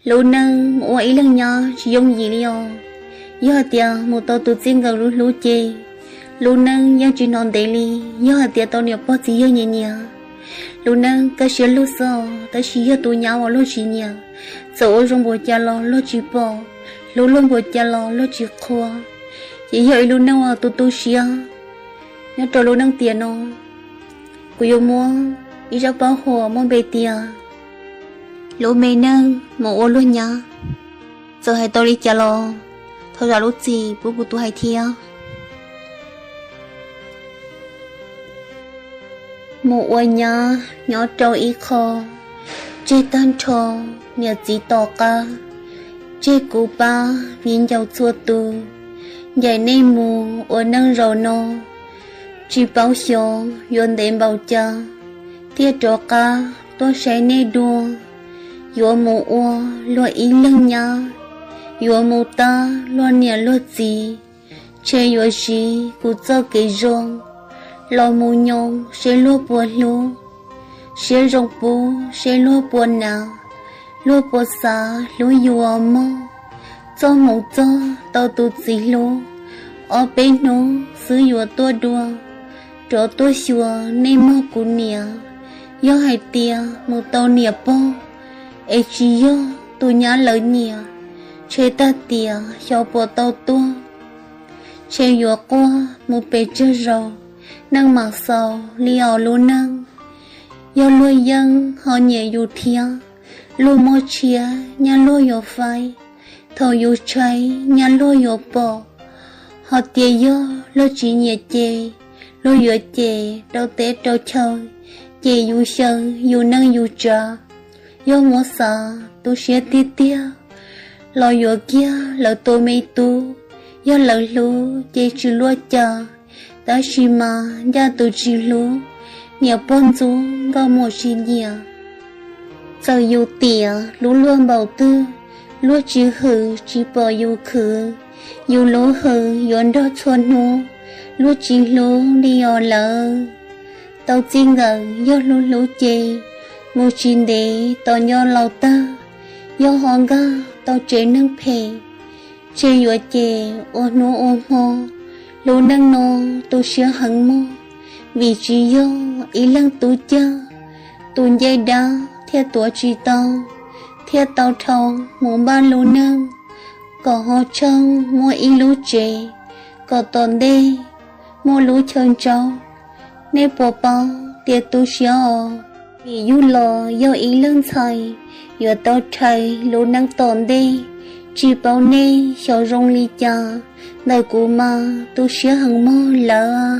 Lâu nâng một ý lần nhỏ chỉ dùng gì liều. Giờ tia một tàu tụt riêng gầu lú chê. Lâu nâng nhớ chỉ non đầy ly. Giờ tia tàu nhiều bó chỉ nhẹ nhẹ. Lâu nâng cái xe lú sò. Ta chỉ giờ tụi nhau lú chỉ nhẹ. Dẫu rong bộ cha lo lú chỉ bò. Lâu luôn bộ cha lo lú chỉ khoa. Chỉ giờ lâu nâng vào tụi xia. Nhớ trò lâu nâng tiền nó. Cô yêu mua. Ý ra bảo hồ mong bê tia. Lũ mê nâng một ô luôn nhá. Giờ hai tao đi chả lo. Thôi ra lúc gì bố bố tôi hay thia. Một ô nhá nhỏ trâu ý khó. Chê tan trò nhà gì tỏ ca. Chê cụ ba viên dầu chua tù. Dạy nê mù ô nâng rầu nô. Chỉ bảo xô dồn đêm bảo cha. Thia trò ca tôi sẽ nê đua. Yo mù ô lo ý lưng nhá. Yo mù ta lo nhà lo gì. Chê yo gì cụ cho cái rong. Lo mù nhông sẽ lo bùa lô. Sẽ rong bù sẽ lo bùa nào. Lo bùa xa lo yo mô. Cho mù cho tao tụ gì lô. Ở bên nó sử yo tua đua. Trở tua xua nên mô cụ nìa. Yo hai tia mù tao nìa bó. Ê chí yo tụi nhá lời nhìa. Chê ta tìa cho bộ tao tua. Chê yo qua một bề chơ rầu. Nâng mặc sầu li ảo lô nâng. Yo lùi dân họ nhẹ dù thia. Lùi mô chia nhá lùi yo phai. Thầu dù cháy nhá lùi yo bỏ. Họ tìa yo lô chỉ nhẹ chê. Lùi yo chê đâu tế đâu chơi. Chê dù sơ dù nâng dù trà. Yo mua xa tu sẽ tít tia. Lo yo kia lỡ tôi mê tu. Yo lỡ lú chê chư lúa cha. Ta xì mà ya tu chì lú. Nhà bôn chú gao mô xì nhà. Giờ yo tìa lú luôn bảo tư. Lúa chì hử chì bò yo khử. Yo lú hử yon đó chuan nô. Lúa chì lú đi yo lỡ. Tao chì ngờ yo lú lú chê. Mù chín đế tao nhò lau ta. Yo hòn ga tao chế nâng phê. Chế yo chê ô nô ô mô. Lô nâng nô tu xưa hẳn mô. Vì chí yo ý lăng tu chơ. Tu dây đá theo tùa trí tao. Theo tao thâu mô ba lô nâng. Có hò chân mô ý lú chế. Có tòn đê mô lú chân trâu. Nê bò bao tìa tu xưa ồ. Vì dù lò do ý lưng thầy. Yo tao thầy lô năng tòn đê. Chỉ bảo nê xó rong ly cha. Đời của mà tu xưa hằng mô lỡ.